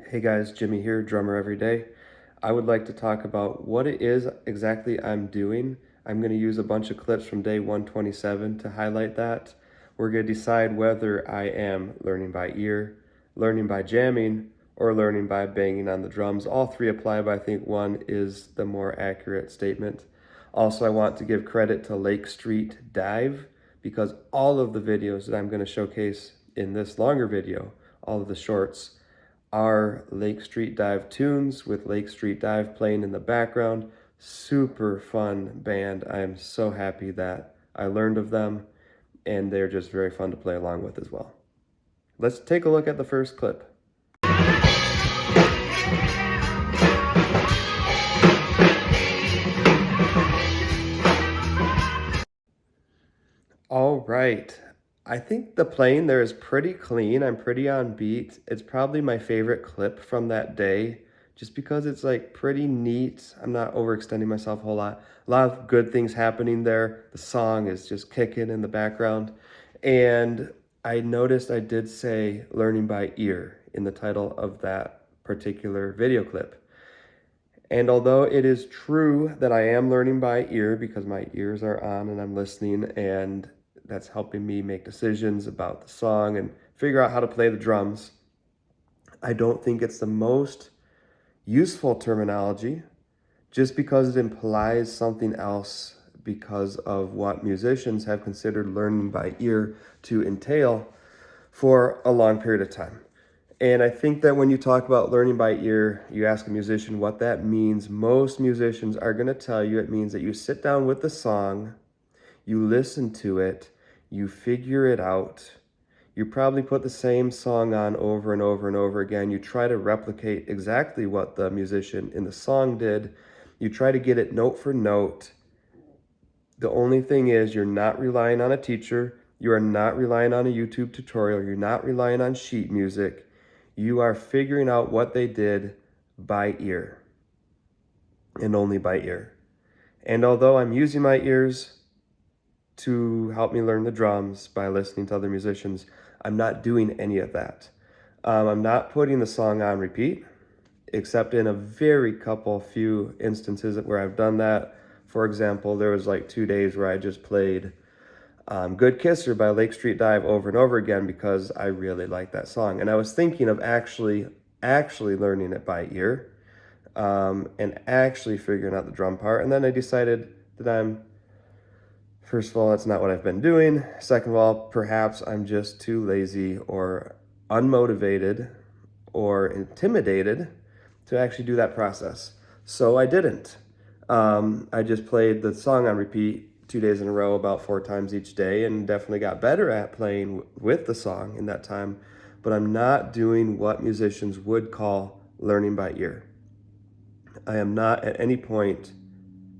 Hey guys, Jimmy here, drummer every day. I would like to talk about what it is exactly I'm doing. I'm going to use a bunch of clips from day 127 to highlight that. We're going to decide whether I am learning by ear, learning by jamming, or learning by banging on the drums. All three apply, but I think one is the more accurate statement. Also, I want to give credit to Lake Street Dive because all of the videos that I'm going to showcase in this longer video, all of the shorts, are Lake Street Dive tunes with Lake Street Dive playing in the background. Super fun band. I am so happy that I learned of them, and they're just very fun to play along with as well. Let's take a look at the first clip. All right. I think the playing there is pretty clean. I'm pretty on beat. It's probably my favorite clip from that day just because it's like pretty neat. I'm not overextending myself a whole lot. A lot of good things happening there. The song is just kicking in the background. And I noticed I did say learning by ear in the title of that particular video clip. And although it is true that I am learning by ear because my ears are on and I'm listening, and that's helping me make decisions about the song and figure out how to play the drums, I don't think it's the most useful terminology just because it implies something else because of what musicians have considered learning by ear to entail for a long period of time. And I think that when you talk about learning by ear, you ask a musician what that means. Most musicians are going to tell you it means that you sit down with the song, you listen to it, you figure it out. You probably put the same song on over and over and over again. You try to replicate exactly what the musician in the song did. You try to get it note for note. The only thing is you're not relying on a teacher. You are not relying on a YouTube tutorial. You're not relying on sheet music. You are figuring out what they did by ear and only by ear. And although I'm using my ears to help me learn the drums by listening to other musicians, I'm not doing any of that. I'm not putting the song on repeat, except in a very few instances where I've done that. For example, there was like 2 days where I just played Good Kisser by Lake Street Dive over and over again because I really like that song. And I was thinking of actually learning it by ear and actually figuring out the drum part. And then I decided that first of all, that's not what I've been doing. Second of all, perhaps I'm just too lazy or unmotivated or intimidated to actually do that process. So I didn't. I just played the song on repeat 2 days in a row about 4 times each day and definitely got better at playing with the song in that time. But I'm not doing what musicians would call learning by ear. I am not at any point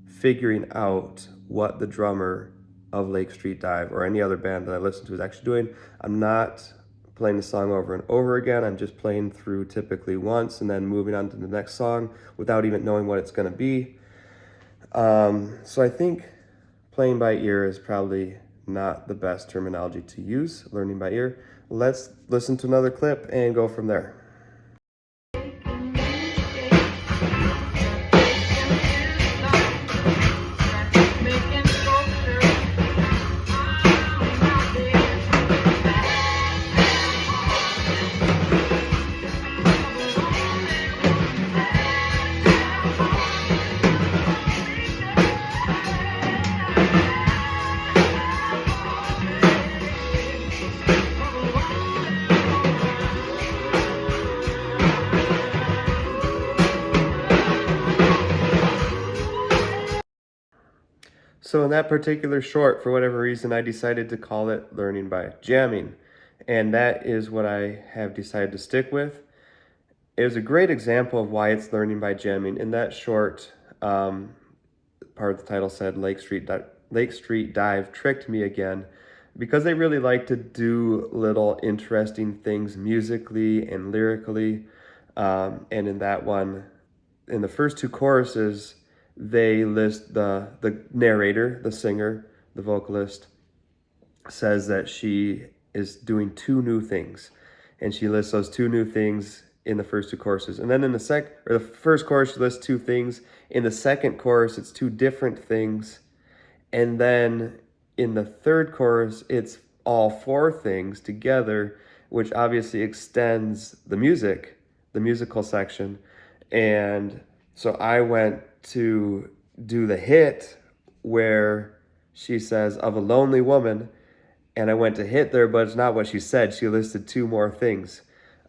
figuring out what the drummer of Lake Street Dive or any other band that I listen to is actually doing. I'm not playing the song over and over again. I'm just playing through typically once and then moving on to the next song without even knowing what it's going to be. So I think playing by ear is probably not the best terminology to use, learning by ear. Let's listen to another clip and go from there. So in that particular short, for whatever reason, I decided to call it learning by jamming. And that is what I have decided to stick with. It was a great example of why it's learning by jamming. In that short, part of the title said Lake Street Dive tricked me again, because they really like to do little interesting things musically and lyrically. And in that one, in the first 2 choruses, they list the narrator, the singer, the vocalist, says that she is doing 2 new things. And she lists those 2 new things in the first two choruses. And then in the first chorus, she lists two things. In the second chorus, it's two different things. And then in the third chorus, it's all four things together, which obviously extends the musical section. And so I went to do the hit where she says, of a lonely woman, and I went to hit there, but it's not what she said. She listed two more things.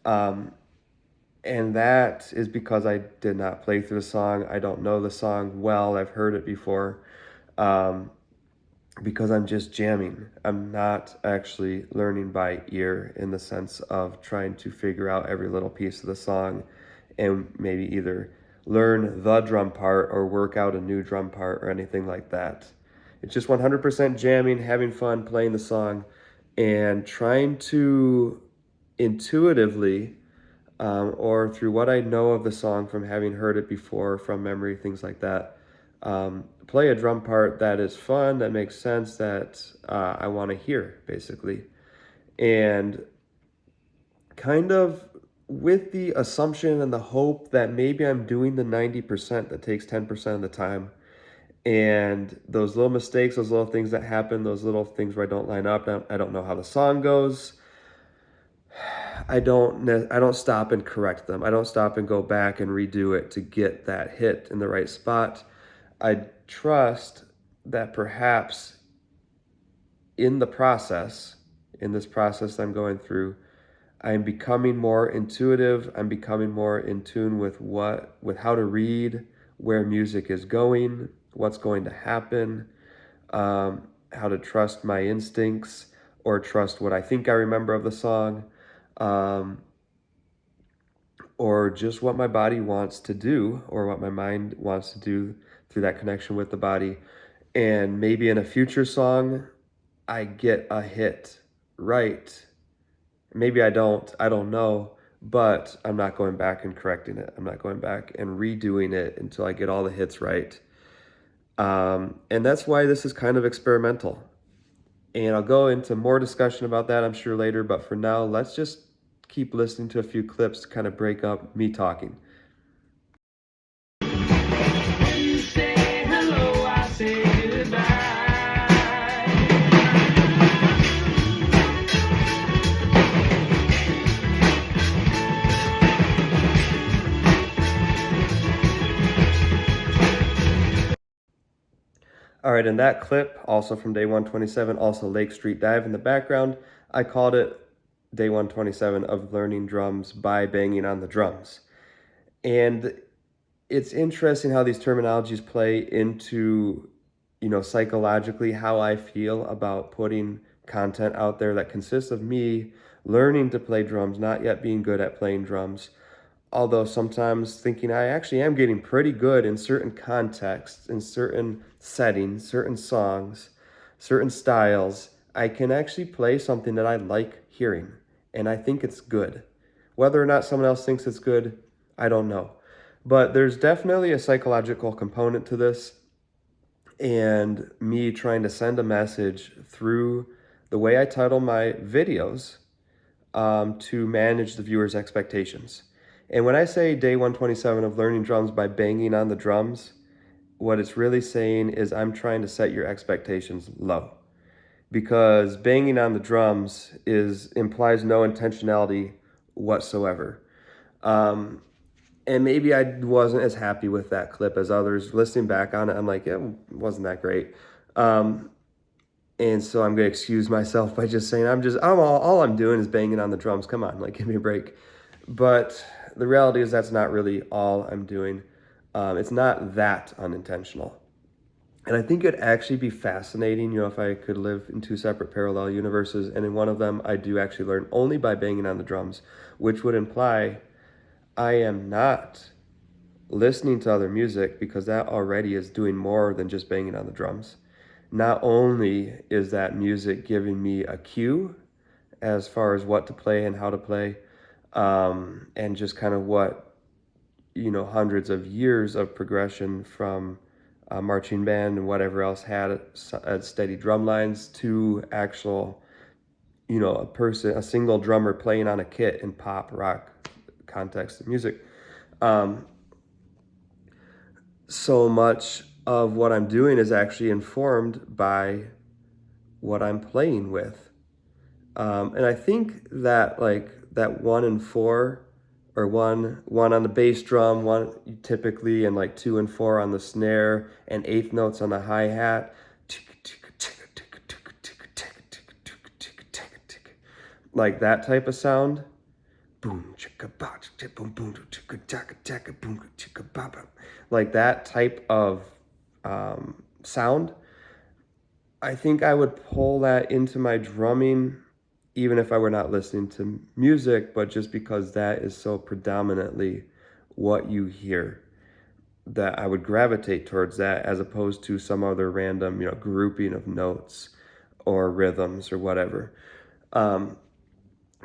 And that is because I did not play through the song. I don't know the song well. I've heard it before. Because I'm just jamming. I'm not actually learning by ear in the sense of trying to figure out every little piece of the song and maybe either learn the drum part or work out a new drum part or anything like that. It's just 100% jamming, having fun, playing the song, and trying to intuitively, or through what I know of the song from having heard it before, from memory, things like that, play a drum part that is fun, that makes sense, that I want to hear, basically. And kind of with the assumption and the hope that maybe I'm doing the 90% that takes 10% of the time. And those little mistakes, those little things that happen, those little things where I don't line up, I don't know how the song goes, I don't stop and correct them. I don't stop and go back and redo it to get that hit in the right spot. I trust that perhaps in this process I'm going through, I'm becoming more intuitive. I'm becoming more in tune with how to read where music is going, what's going to happen, how to trust my instincts or trust what I think I remember of the song, or just what my body wants to do or what my mind wants to do through that connection with the body. And maybe in a future song, I get a hit right. Maybe I don't know, but I'm not going back and correcting it. I'm not going back and redoing it until I get all the hits right. And that's why this is kind of experimental. And I'll go into more discussion about that, I'm sure, later. But for now, let's just keep listening to a few clips to kind of break up me talking. You say hello, I say goodbye. All right, in that clip, also from Day 127, also Lake Street Dive in the background, I called it Day 127 of learning drums by banging on the drums. And it's interesting how these terminologies play into, psychologically how I feel about putting content out there that consists of me learning to play drums, not yet being good at playing drums. Although sometimes thinking I actually am getting pretty good in certain contexts, in certain settings, certain songs, certain styles, I can actually play something that I like hearing, and I think it's good. Whether or not someone else thinks it's good, I don't know. But there's definitely a psychological component to this, and me trying to send a message through the way I title my videos, to manage the viewer's expectations. And when I say Day 127 of learning drums by banging on the drums, what it's really saying is I'm trying to set your expectations low. Because banging on the drums implies no intentionality whatsoever. And maybe I wasn't as happy with that clip as others. Listening back on it, I'm like, it wasn't that great. And so I'm going to excuse myself by just saying all I'm doing is banging on the drums. Come on, give me a break. But the reality is that's not really all I'm doing. It's not that unintentional. And I think it'd actually be fascinating, if I could live in two separate parallel universes, and in one of them I do actually learn only by banging on the drums, which would imply I am not listening to other music, because that already is doing more than just banging on the drums. Not only is that music giving me a cue as far as what to play and how to play, and just kind of what, hundreds of years of progression from marching band and whatever else had steady drum lines to actual, a single drummer playing on a kit in pop rock context of music. So much of what I'm doing is actually informed by what I'm playing with. And I think that like that 1 and 4, or one on the bass drum, one typically, and like 2 and 4 on the snare, and eighth notes on the hi-hat, like that type of sound. Boom, chicka ba, boom, boom, chicka chaka chaka, boom, chicka ba ba, like that type of sound. I think I would pull that into my drumming, even if I were not listening to music, but just because that is so predominantly what you hear, that I would gravitate towards that as opposed to some other random, grouping of notes or rhythms or whatever.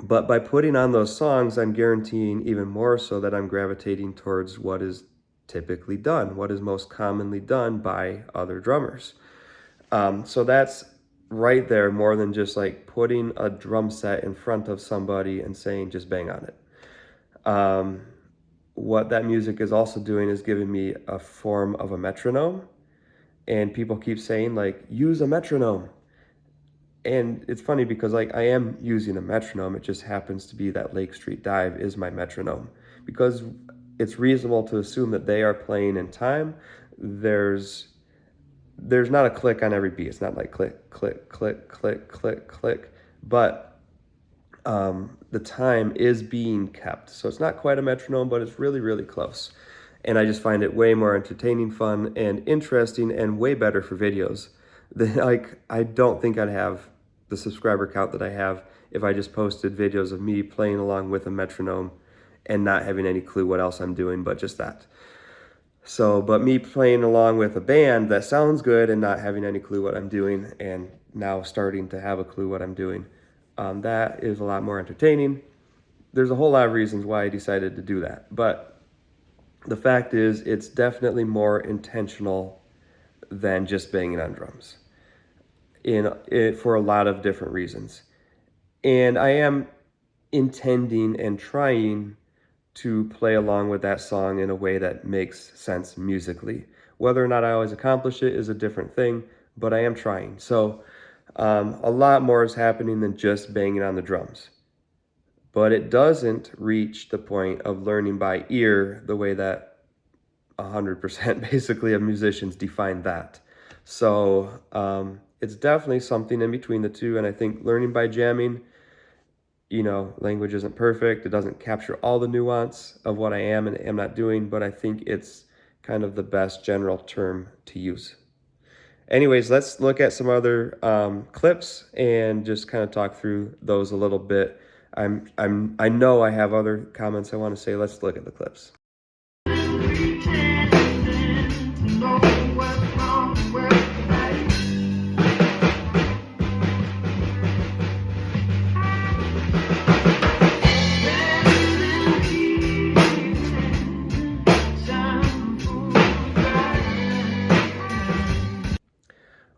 But by putting on those songs, I'm guaranteeing even more so that I'm gravitating towards what is typically done, what is most commonly done by other drummers. So that's right there, more than just like putting a drum set in front of somebody and saying, just bang on it. What that music is also doing is giving me a form of a metronome. And people keep saying, like, use a metronome. And it's funny because like I am using a metronome. It just happens to be that Lake Street Dive is my metronome, because it's reasonable to assume that they are playing in time. There's not a click on every beat. It's not like click, click, click, click, click, click, but the time is being kept. So it's not quite a metronome, but it's really, really close. And I just find it way more entertaining, fun, and interesting, and way better for videos. Like, I don't think I'd have the subscriber count that I have if I just posted videos of me playing along with a metronome and not having any clue what else I'm doing, but just that. So, but me playing along with a band that sounds good and not having any clue what I'm doing, and now starting to have a clue what I'm doing, that is a lot more entertaining. There's a whole lot of reasons why I decided to do that, but the fact is, it's definitely more intentional than just banging on drums for a lot of different reasons. And I am intending and trying to play along with that song in a way that makes sense musically. Whether or not I always accomplish it is a different thing, but I am trying. So a lot more is happening than just banging on the drums. But it doesn't reach the point of learning by ear the way that 100% basically of musicians define that. So it's definitely something in between the two. And I think learning by jamming, language isn't perfect. It doesn't capture all the nuance of what I am and am not doing, but I think it's kind of the best general term to use. Anyways, let's look at some other clips and just kind of talk through those a little bit. I know I have other comments I want to say. Let's look at the clips.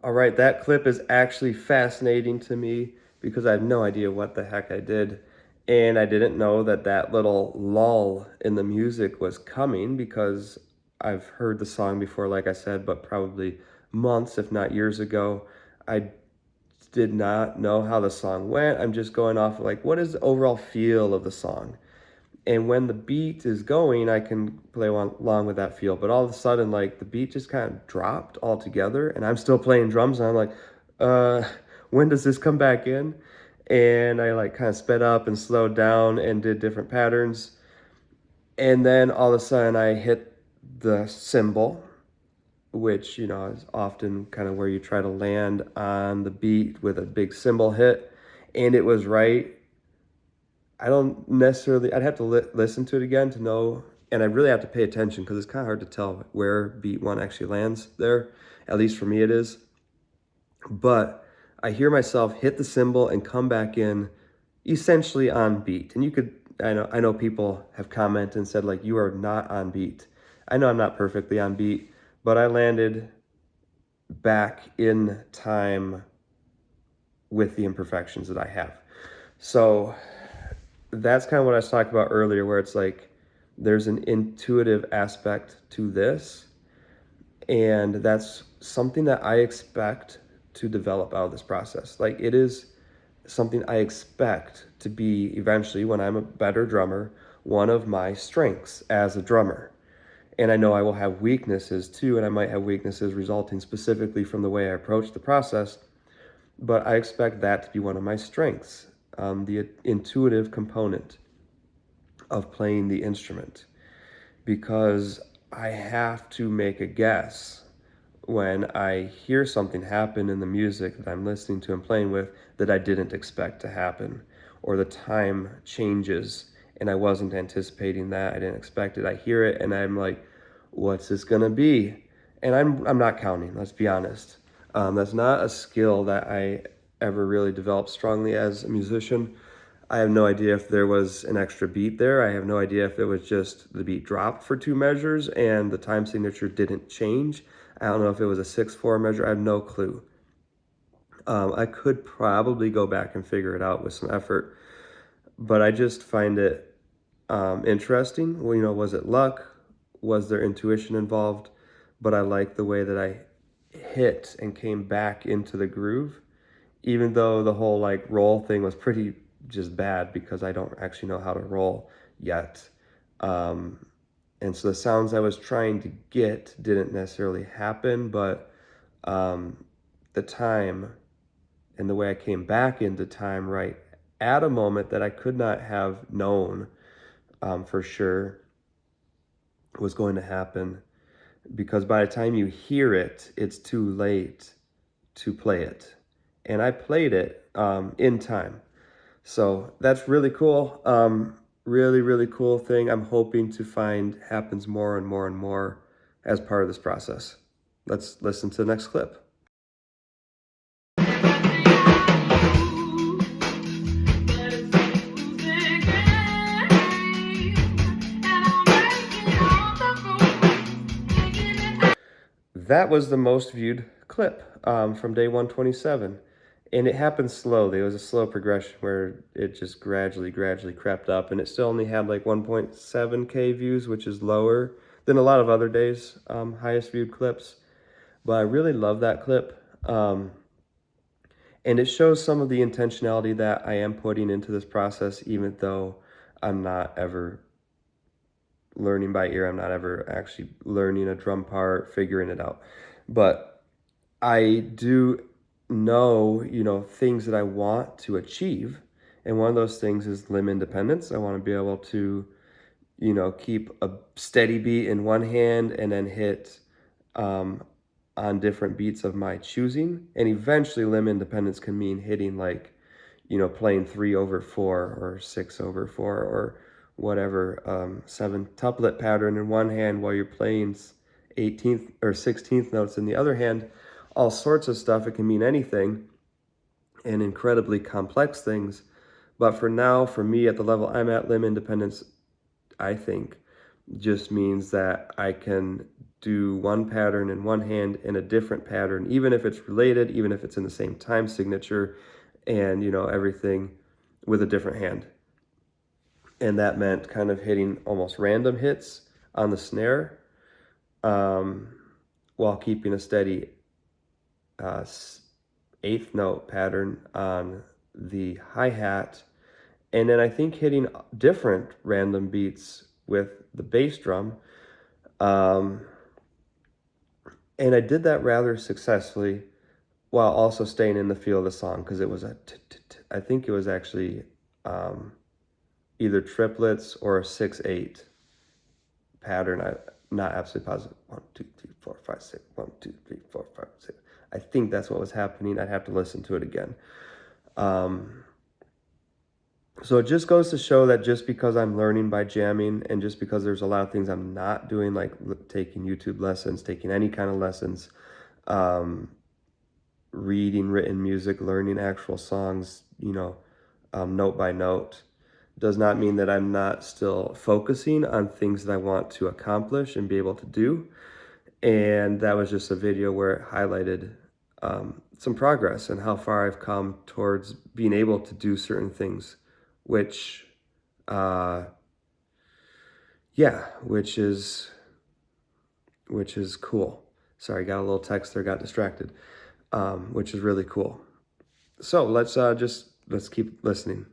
All right, that clip is actually fascinating to me because I have no idea what the heck I did. And I didn't know that that little lull in the music was coming, because I've heard the song before, like I said, but probably months, if not years ago. I did not know how the song went. I'm just going off of like, what is the overall feel of the song? And when the beat is going, I can play along with that feel. But all of a sudden, like, the beat just kind of dropped altogether, and I'm still playing drums, and I'm like, when does this come back in? And I like kind of sped up and slowed down and did different patterns. And then all of a sudden I hit the cymbal, which, is often kind of where you try to land on the beat with a big cymbal hit. And it was right. I don't necessarily, I'd have to listen to it again to know, and I really have to pay attention because it's kind of hard to tell where beat one actually lands there. At least for me it is. But I hear myself hit the cymbal and come back in essentially on beat. And you could, I know people have commented and said, like, you are not on beat. I know I'm not perfectly on beat, but I landed back in time with the imperfections that I have. So that's kind of what I was talking about earlier, where it's like there's an intuitive aspect to this, and that's something that I expect to develop out of this process. Like it is something I expect to be eventually, when I'm a better drummer, one of my strengths as a drummer. And I know I will have weaknesses too, and I might have weaknesses resulting specifically from the way I approach the process, but I expect that to be one of my strengths, the intuitive component of playing the instrument, because I have to make a guess when I hear something happen in the music that I'm listening to and playing with that I didn't expect to happen, or the time changes and I wasn't anticipating that, I didn't expect it. I hear it and I'm like, what's this gonna be? And I'm not counting, let's be honest. That's not a skill that I ever really developed strongly as a musician. I have no idea if there was an extra beat there. I have no idea if it was just the beat dropped for 2 measures and the time signature didn't change. I don't know if it was a 6/4 measure. I have no clue. I could probably go back and figure it out with some effort, but I just find it interesting. Well, was it luck? Was there intuition involved? But I like the way that I hit and came back into the groove, even though the whole like roll thing was pretty just bad because I don't actually know how to roll yet. Um, and so the sounds I was trying to get didn't necessarily happen, but the time and the way I came back into time right at a moment that I could not have known for sure was going to happen, because by the time you hear it, it's too late to play it. And I played it in time. So that's really cool. Really, really cool thing I'm hoping to find happens more and more and more as part of this process. Let's listen to the next clip. That was the most viewed clip from day 127. And it happened slowly. It was a slow progression where it just gradually crept up. And it still only had like 1.7K views, which is lower than a lot of other days' highest viewed clips. But I really love that clip. And it shows some of the intentionality that I am putting into this process, even though I'm not ever learning by ear. I'm not ever actually learning a drum part, figuring it out. But I do know, things that I want to achieve. And one of those things is limb independence. I want to be able to, keep a steady beat in one hand and then hit on different beats of my choosing. And eventually limb independence can mean hitting like, playing 3/4 or 6/4 or whatever, 7-tuplet pattern in one hand while you're playing 18th or 16th notes in the other hand. All sorts of stuff. It can mean anything and incredibly complex things. But for now, for me at the level I'm at, limb independence, I think, just means that I can do one pattern in one hand and a different pattern, even if it's related, even if it's in the same time signature, and everything with a different hand. And that meant kind of hitting almost random hits on the snare, while keeping a steady 8th note pattern on the hi-hat, and then I think hitting different random beats with the bass drum. And I did that rather successfully while also staying in the feel of the song, because it was I think it was actually either triplets or a 6/8 pattern. I'm not absolutely positive. 1, 2, 3, 4, 5, 6. 1, 2, 3, 4, 5, 6. I think that's what was happening. I'd have to listen to it again. So it just goes to show that just because I'm learning by jamming, and just because there's a lot of things I'm not doing, like taking YouTube lessons, taking any kind of lessons, reading written music, learning actual songs, note by note, does not mean that I'm not still focusing on things that I want to accomplish and be able to do. And that was just a video where it highlighted some progress and how far I've come towards being able to do certain things, which Yeah, which is cool. Sorry, got a little text there, got distracted, which is really cool. So let's keep listening.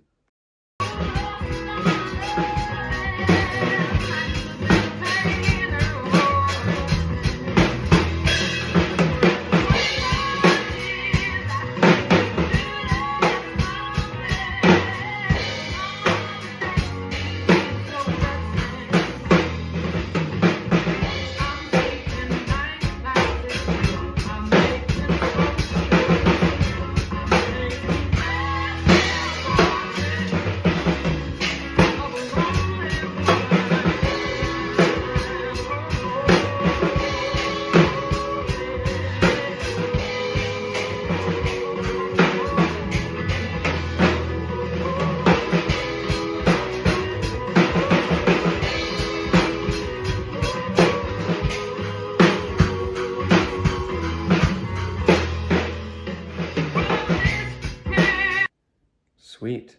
Sweet.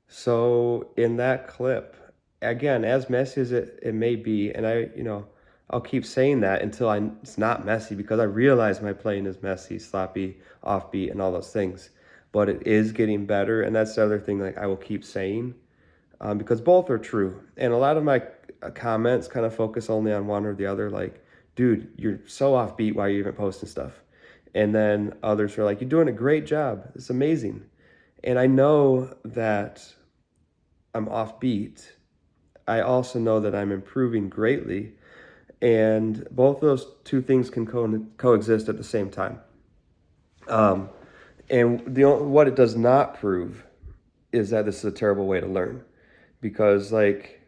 So in that clip, again, as messy as it may be, and I'll keep saying that until it's not messy because I realize my playing is messy, sloppy, offbeat, and all those things. But it is getting better, and that's the other thing. Like I will keep saying, because both are true. And a lot of my comments kind of focus only on one or the other. Like, dude, you're so offbeat. Why are you even posting stuff? And then others are like, you're doing a great job. It's amazing. And I know that I'm offbeat. I also know that I'm improving greatly. And both of those two things can coexist at the same time. And what it does not prove is that this is a terrible way to learn. Because, like,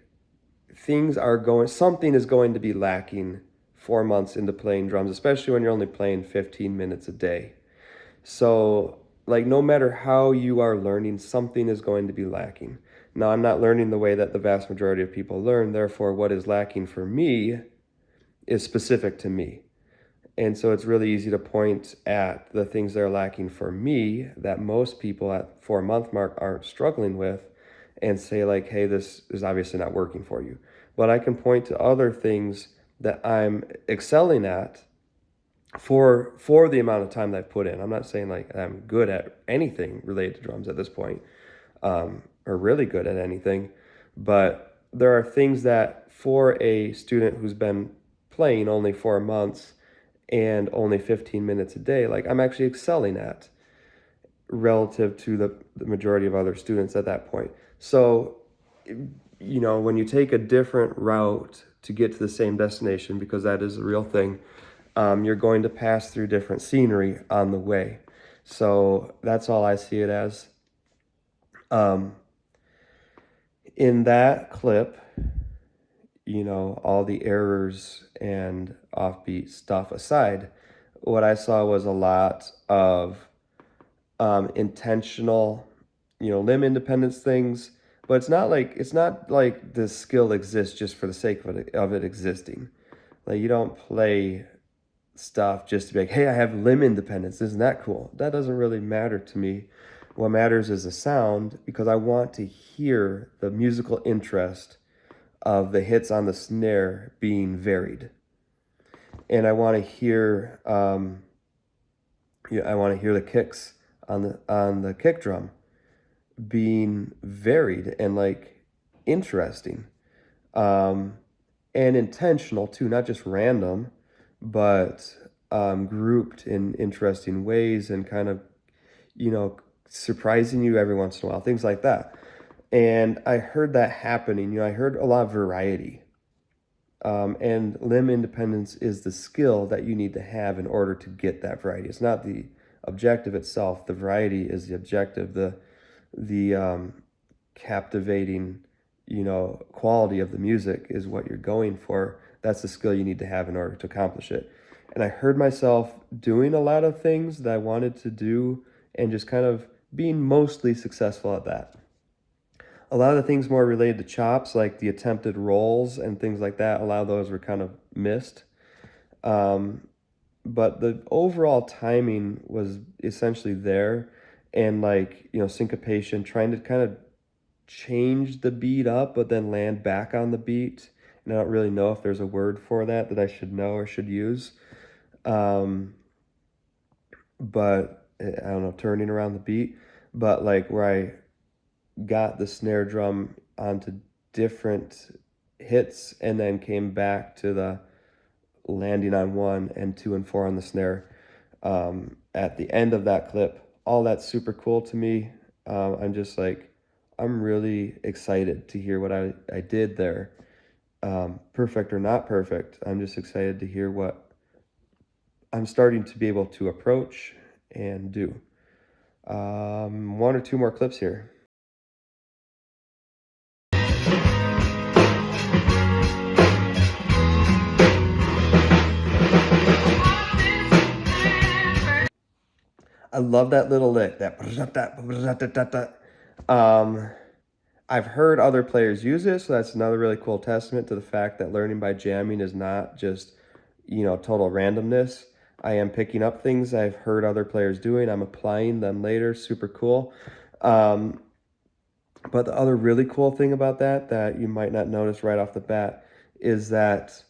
something is going to be lacking 4 months into playing drums, especially when you're only playing 15 minutes a day. So, like, no matter how you are learning, something is going to be lacking. Now, I'm not learning the way that the vast majority of people learn. Therefore, what is lacking for me is specific to me. And so it's really easy to point at the things that are lacking for me that most people at 4 month mark aren't struggling with and say like, hey, this is obviously not working for you. But I can point to other things that I'm excelling at for the amount of time that I've put in. I'm not saying like I'm good at anything related to drums at this point, or really good at anything, but there are things that for a student who's been playing only 4 months and only 15 minutes a day, like I'm actually excelling at relative to the majority of other students at that point. So, when you take a different route to get to the same destination, because that is a real thing, you're going to pass through different scenery on the way. So that's all I see it as. In that clip, all the errors and offbeat stuff aside, what I saw was a lot of intentional, limb independence things. But it's not like the skill exists just for the sake of it existing. Like you don't play stuff just to be like, hey, I have limb independence. Isn't that cool? That doesn't really matter to me. What matters is the sound, because I want to hear the musical interest of the hits on the snare being varied. And I want to hear the kicks on the kick drum being varied and like interesting, and intentional too, not just random, but grouped in interesting ways and kind of surprising you every once in a while, things like that. And I heard that happening. I heard a lot of variety. And limb independence is the skill that you need to have in order to get that variety. It's not the objective itself. The variety is the objective. The captivating, quality of the music is what you're going for. That's the skill you need to have in order to accomplish it. And I heard myself doing a lot of things that I wanted to do and just kind of being mostly successful at that. A lot of the things more related to chops, like the attempted rolls and things like that, a lot of those were kind of missed. But the overall timing was essentially there, and syncopation, trying to kind of change the beat up, but then land back on the beat. And I don't really know if there's a word for that that I should know or should use. Um, but I don't know, turning around the beat. But like where I got the snare drum onto different hits and then came back to the landing on 1 and 2 and 4 on the snare at the end of that clip. All that's super cool to me. I'm just like, I'm really excited to hear what I did there. Perfect or not perfect, I'm just excited to hear what I'm starting to be able to approach and do. One or two more clips here. I love that little lick, that. I've heard other players use it, so that's another really cool testament to the fact that learning by jamming is not just, total randomness. I am picking up things I've heard other players doing. I'm applying them later. Super cool. But the other really cool thing about that you might not notice right off the bat is that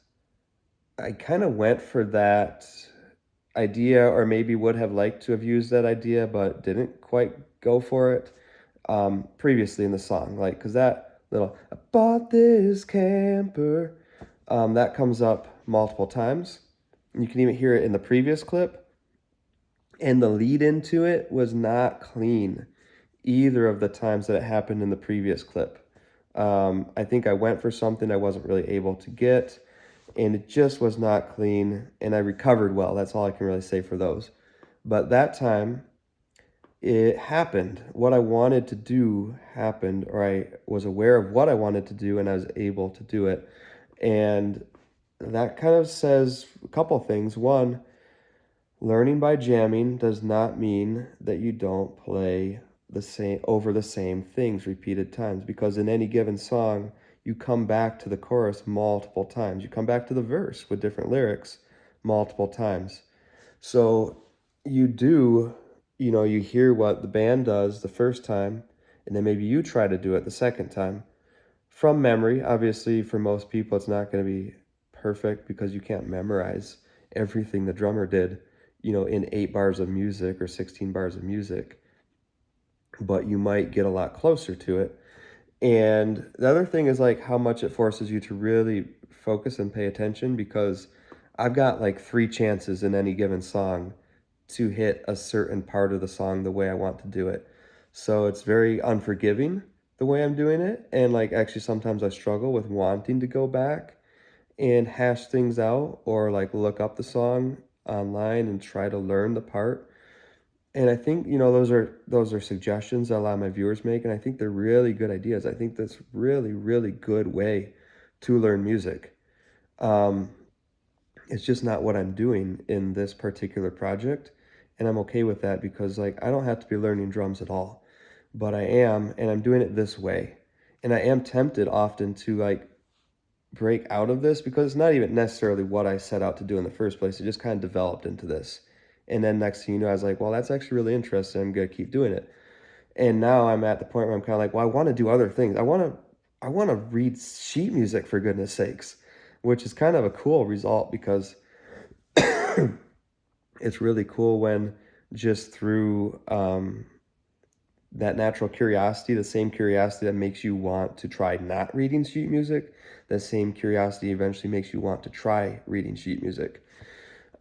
I kind of went for that idea, or maybe would have liked to have used that idea, but didn't quite go for it previously in the song. Like, because that little, I bought this camper, that comes up multiple times. You can even hear it in the previous clip. And the lead into it was not clean either of the times that it happened in the previous clip. I think I went for something I wasn't really able to get, and it just was not clean, and I recovered well. That's all I can really say for those. But that time, it happened. What I wanted to do happened, or I was aware of what I wanted to do, and I was able to do it. And that kind of says a couple things. One, learning by jamming does not mean that you don't play the same things repeated times, because in any given song you come back to the chorus multiple times, you come back to the verse with different lyrics multiple times. So you do, you hear what the band does the first time, and then maybe you try to do it the second time from memory. Obviously for most people it's not going to be perfect because you can't memorize everything the drummer did, in 8 bars of music or 16 bars of music, but you might get a lot closer to it. And the other thing is like how much it forces you to really focus and pay attention, because I've got like 3 chances in any given song to hit a certain part of the song the way I want to do it. So it's very unforgiving the way I'm doing it. And like actually sometimes I struggle with wanting to go back and hash things out, or like look up the song online and try to learn the part. And I think, those are suggestions that a lot of my viewers make, and I think they're really good ideas. I think that's really, really good way to learn music. Um, it's just not what I'm doing in this particular project, and I'm okay with that because like I don't have to be learning drums at all, but I am, and I'm doing it this way. And I am tempted often to like break out of this because it's not even necessarily what I set out to do in the first place. It just kind of developed into this. And then next thing you know, I was like, well, that's actually really interesting. I'm going to keep doing it. And now I'm at the point where I'm kind of like, well, I want to do other things. I want to read sheet music, for goodness sakes, which is kind of a cool result because it's really cool when just through that natural curiosity, the same curiosity that makes you want to try not reading sheet music, the same curiosity eventually makes you want to try reading sheet music.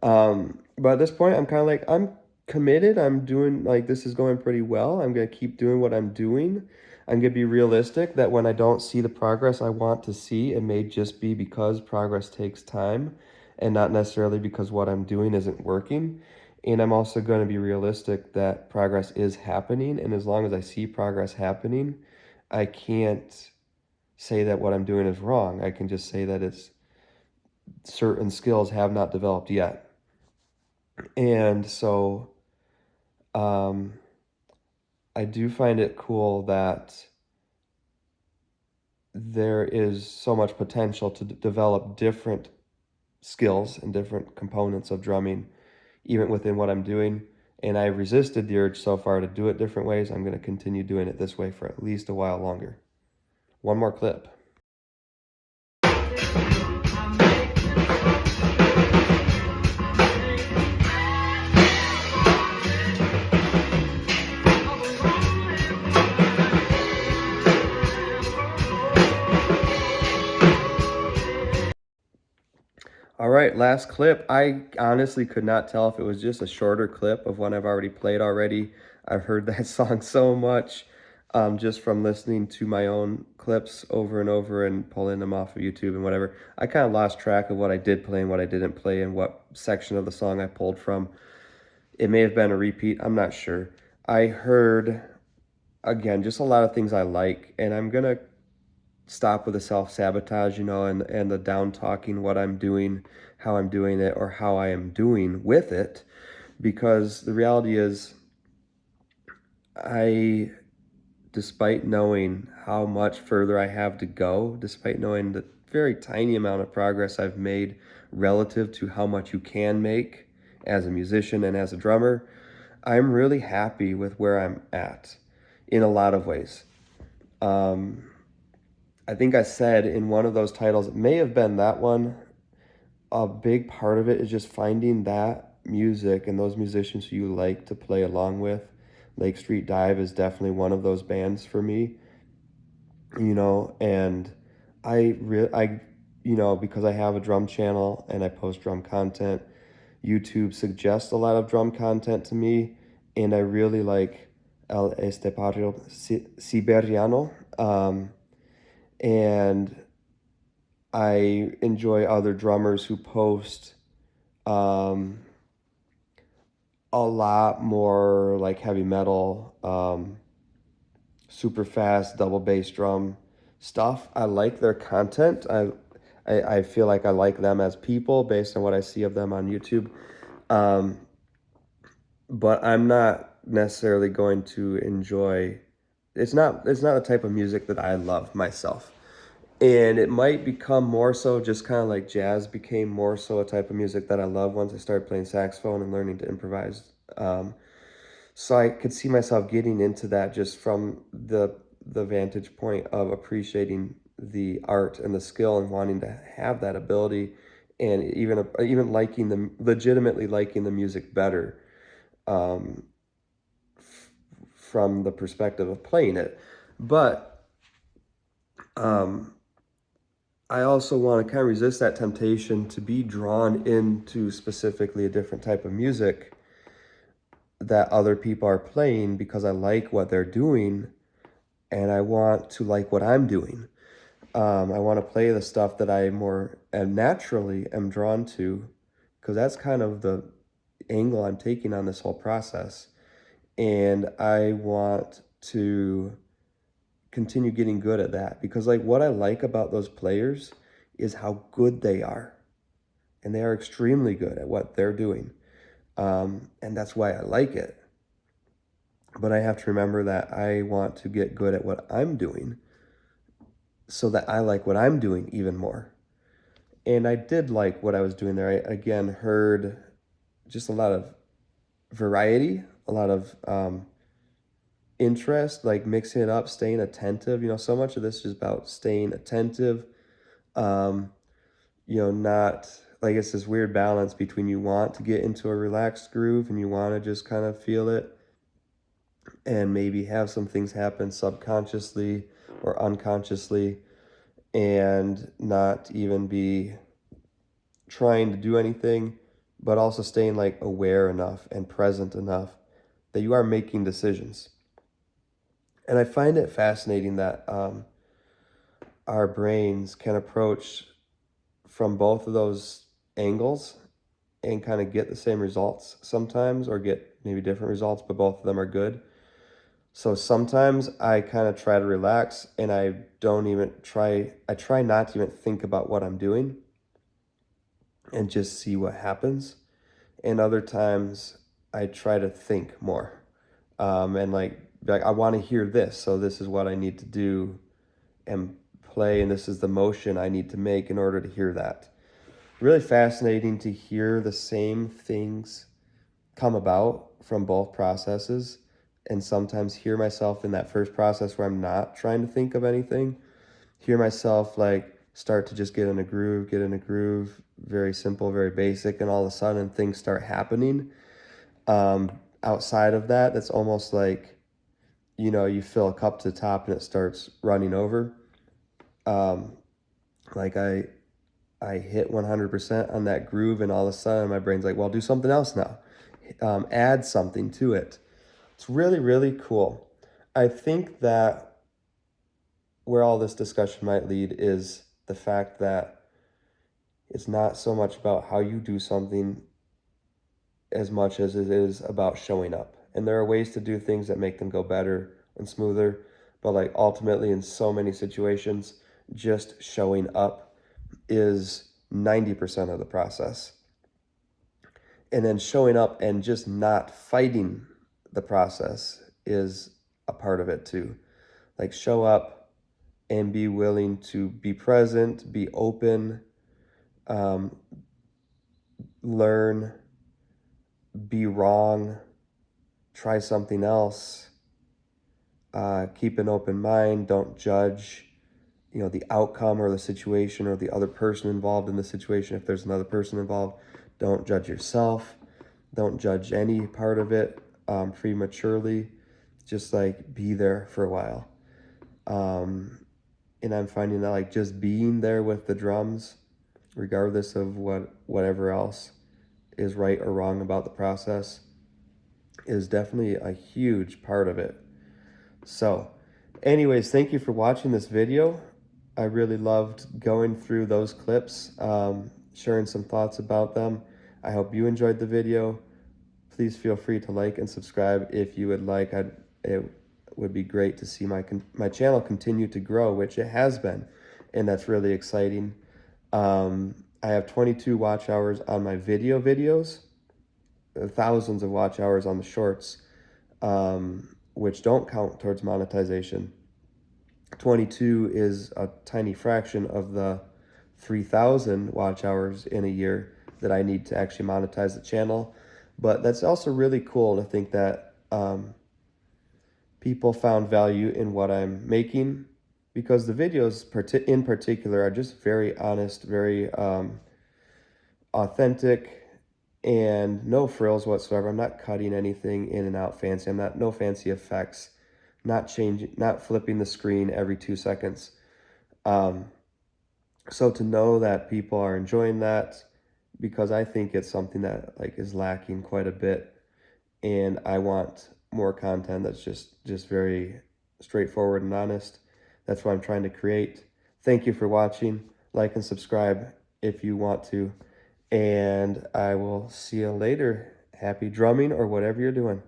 But at this point, I'm kind of like, I'm committed. I'm doing like, this is going pretty well. I'm going to keep doing what I'm doing. I'm going to be realistic that when I don't see the progress I want to see, it may just be because progress takes time and not necessarily because what I'm doing isn't working. And I'm also going to be realistic that progress is happening. And as long as I see progress happening, I can't say that what I'm doing is wrong. I can just say that it's certain skills have not developed yet. And so I do find it cool that there is so much potential to develop different skills and different components of drumming, even within what I'm doing. And I resisted the urge so far to do it different ways. I'm going to continue doing it this way for at least a while longer. One more clip. All right, last clip. I honestly could not tell if it was just a shorter clip of one I've already played already. I've heard that song so much just from listening to my own clips over and over and pulling them off of YouTube and whatever. I kind of lost track of what I did play and what I didn't play and what section of the song I pulled from. It may have been a repeat. I'm not sure. I heard, again, just a lot of things I like, and I'm going to stop with the self-sabotage, and the down talking what I'm doing, how I'm doing it, or how I am doing with it, because the reality is despite knowing how much further I have to go, despite knowing the very tiny amount of progress I've made relative to how much you can make as a musician and as a drummer, I'm really happy with where I'm at in a lot of ways. I think I said in one of those titles, it may have been that one, a big part of it is just finding that music and those musicians who you like to play along with. Lake Street Dive is definitely one of those bands for me, and because I have a drum channel and I post drum content, YouTube suggests a lot of drum content to me, and I really like El Estepario Siberiano. And I enjoy other drummers who post a lot more like heavy metal, super fast double bass drum stuff. I like their content. I feel like I like them as people based on what I see of them on YouTube. But I'm not necessarily going to enjoy. It's not the type of music that I love myself. And it might become more so, just kind of like jazz became more so a type of music that I love once I started playing saxophone and learning to improvise. So I could see myself getting into that just from the vantage point of appreciating the art and the skill and wanting to have that ability, and even legitimately liking the music better, from the perspective of playing it. But I also want to kind of resist that temptation to be drawn into specifically a different type of music that other people are playing because I like what they're doing and I want to like what I'm doing. I want to play the stuff that I more and naturally am drawn to, because that's kind of the angle I'm taking on this whole process. And I want to continue getting good at that, because like what I like about those players is how good they are, and they are extremely good at what they're doing, and that's why I like it. But I have to remember that I want to get good at what I'm doing so that I like what I'm doing even more. And I did like what I was doing there. I again heard just a lot of variety, a lot of interest, like mixing it up, staying attentive. So much of this is about staying attentive. Not like, it's this weird balance between you want to get into a relaxed groove and you want to just kind of feel it and maybe have some things happen subconsciously or unconsciously, and not even be trying to do anything, but also staying like aware enough and present enough that you are making decisions. And I find it fascinating that our brains can approach from both of those angles and kind of get the same results sometimes, or get maybe different results, but both of them are good. So sometimes I kind of try to relax and I try not to even think about what I'm doing and just see what happens. And other times I try to think more, and like I want to hear this, so this is what I need to do and play, and this is the motion I need to make in order to hear that. Really fascinating to hear the same things come about from both processes, and sometimes hear myself in that first process where I'm not trying to think of anything, hear myself like start to just get in a groove, very simple, very basic, and all of a sudden things start happening. Outside of that, that's almost like, you fill a cup to the top and it starts running over. Um, like I hit 100% on that groove, and all of a sudden my brain's like, well, do something else now. Add something to it. It's really, really cool. I think that where all this discussion might lead is the fact that it's not so much about how you do something as much as it is about showing up. And there are ways to do things that make them go better and smoother, but like ultimately in so many situations, just showing up is 90% of the process. And then showing up and just not fighting the process is a part of it too. Like show up and be willing to be present, be open, um, learn, be wrong, try something else, keep an open mind, don't judge, the outcome or the situation or the other person involved in the situation. If there's another person involved, don't judge yourself, don't judge any part of it prematurely. Just like be there for a while. And I'm finding that like just being there with the drums, regardless of whatever else is right or wrong about the process, is definitely a huge part of it. So anyways, thank you for watching this video. I really loved going through those clips, sharing some thoughts about them. I hope you enjoyed the video. Please feel free to like and subscribe if you would like. It would be great to see my channel continue to grow, which it has been, and that's really exciting. I have 22 watch hours on my videos, thousands of watch hours on the shorts, which don't count towards monetization. 22 is a tiny fraction of the 3,000 watch hours in a year that I need to actually monetize the channel. But that's also really cool to think that people found value in what I'm making, because the videos in particular are just very honest, very authentic, and no frills whatsoever. I'm not cutting anything in and out fancy. No fancy effects, not flipping the screen every 2 seconds. So to know that people are enjoying that, because I think it's something that like is lacking quite a bit, and I want more content that's just very straightforward and honest. That's what I'm trying to create. Thank you for watching. Like and subscribe if you want to, and I will see you later. Happy drumming or whatever you're doing.